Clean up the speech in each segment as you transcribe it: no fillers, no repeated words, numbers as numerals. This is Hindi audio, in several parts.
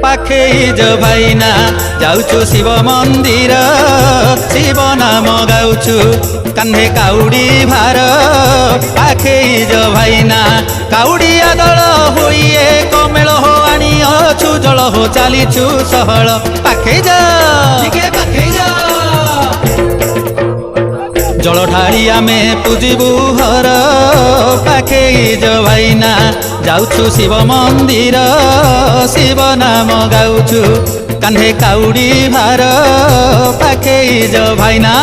पाखेज भाइना जाऊछु शिव मंदिर शिव नाम गाउछु कान्हे काउडी भार पाखेज भाइना काउडिया दल होइए कमेल हो आनी अछु जल हो चालीछु सहल पाखेज जल ढाड़ी आमे पूजिबु हर पाखेज भाइना जाऊछु शिव मंदिर शिव नाम गाउछु कान्हे काउडी भार पाखेज भाइना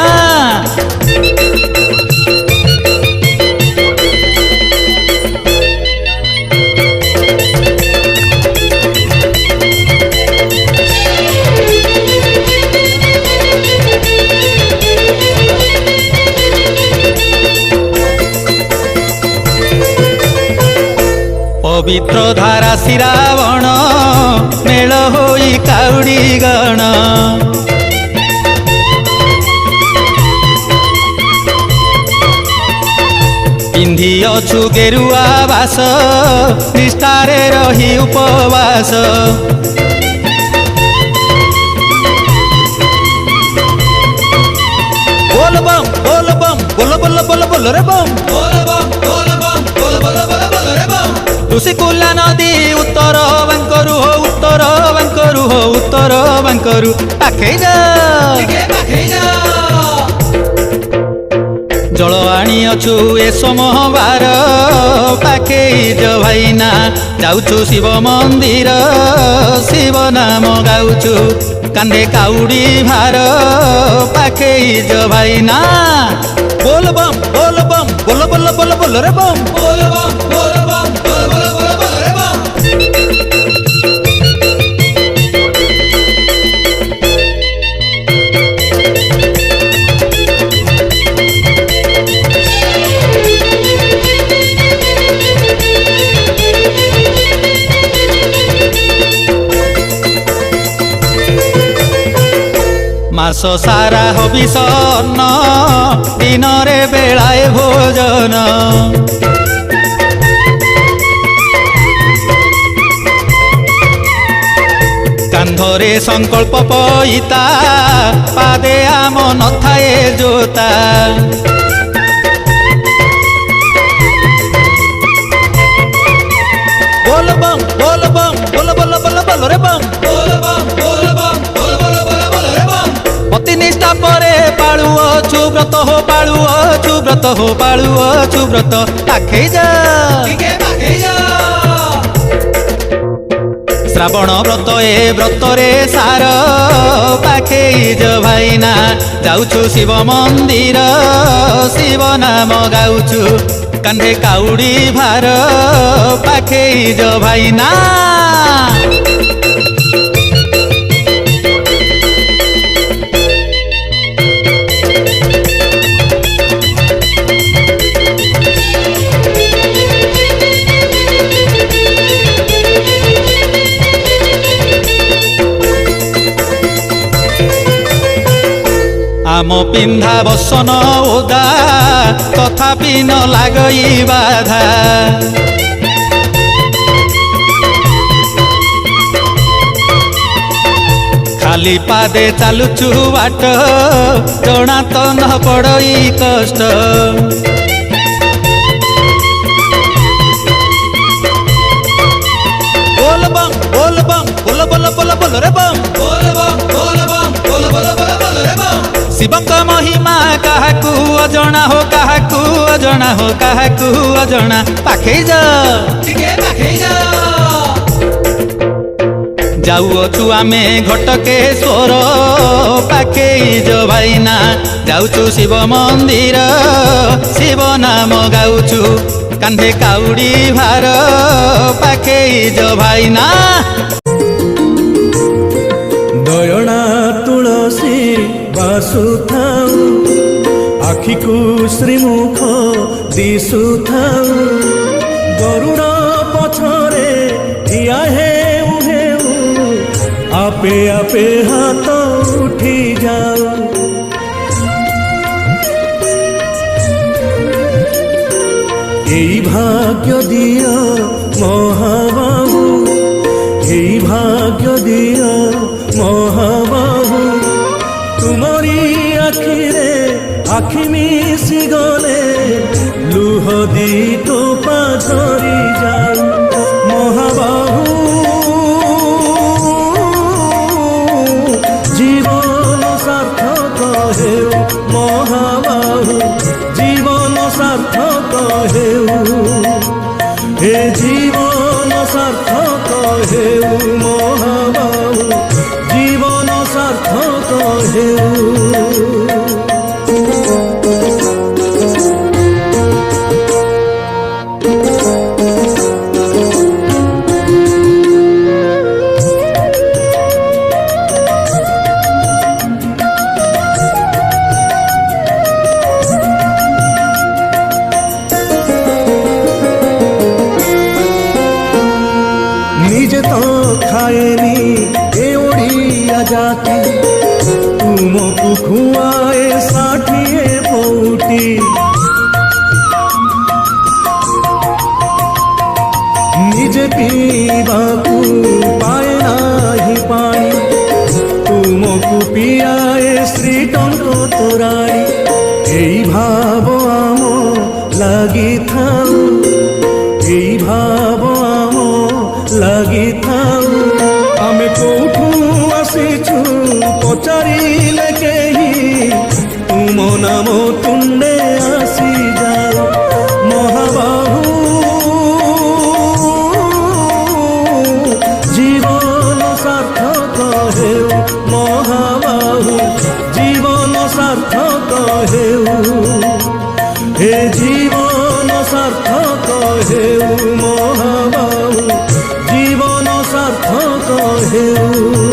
पवित्र धारा श्रावण मेल होई काउडी गण पिंधी अछु गेरुआ बास निष्ठारे रही उपवास बोल बम बोल बम बोल बोल बोल बोल रे बम बोल बम बोल बम बोल बोल बोल बोल रे बम तुलसीकुला नदी उत्तर बांकरु हो उत्तर बांकरु हो उत्तर बांकरु पाखेज जल आनी अछु ए सोमवार पाखेज भाइना जाऊछु शिव मंदिर शिव नाम गाउछु कान्हे काउडी भार पाखेज भाइना बोल बम बोल बम बोल बोल बोल बोल रे बम बोल बम बोल बम बोल बोल बोल बोल रे बम मास सारा हबिसन दिन रे बेलाए भोजन कांधरे संकल्प पईता पादे आम नथाए जोता बोल बम बोल बम बोल बोल बोल बोल रे बम बोल बम बोल बम बोल बोल बोल बोल रे बम पति निष्ठा परे पाळु अछु व्रत हो पाळु अछु व्रत हो पाळु अछु व्रत पाखेज श्रावण व्रत ए व्रत रे सार पाखेज भाइना जाऊछु शिव मंदिर शिव नाम गाउछु कान्हे काउडी भार पाखेज भाइना आम पिंधा बसन ओदा तथापि न लागई बाधा खाली पादे चालुछु बाट जଣା तो न पड़ई कष्ट बोल बम बोल बम बोल बोल बोल बोल रे बम बोल बम बोल बम बोल बोल बोल बोल रे बम शिवक महिमा काहाकू अजଣା हो काहाकू अजଣା हो काहाकू अजଣା पाखेज जाऊछु आमे घटकेश्वर पाखेज भाइना जाऊछु शिव मंदिर शिव नाम गाउछु कांधे काउडी भार पाखेई जो भाइना दयणा तुलसी बासुथाऊ आखि को श्रीमुख दिशुथाऊ गरुड़ पछरे ठिया हेउ हेउ आपे आपे हाथ उठी जाऊ এই ভাগ্য দিও মহাবাহু এই ভাগ্য দিও মহাবাহু তুমরি আখিরে আখি মিশি গলে লুহ দি টোপা ঝরি যাও মহাবাহু জীবন সার্থক হেউ মহাবাহু জীবন সার্থক হেউ হে জীবন সার্থক হেউ মহাবাহু জীবন সার্থক হেউ নিজে তো খায়নি এ ওড়িয়া জাতি তুমকু খুয়ায়ে ষাঠিয়ে পৌটি নিজে পিবাকু পায় নাহি পানি তুমকু পিয়ায়ে শ্রীটঙ্ক তোরাড়ি এই ভাব আম লাগিথাউ এই ভাব আম লাগিথাউ আমি কোঠু আসিছু পচারিলে কেহি তুম নাম তুণ্ডে আসি যাও মহাবাহু জীবন সার্থক হেউ মহাবাহু জীবন সার্থক হেউ হে জীবন সার্থক হেউ মহাবাহু জীবন সার্থক হেউ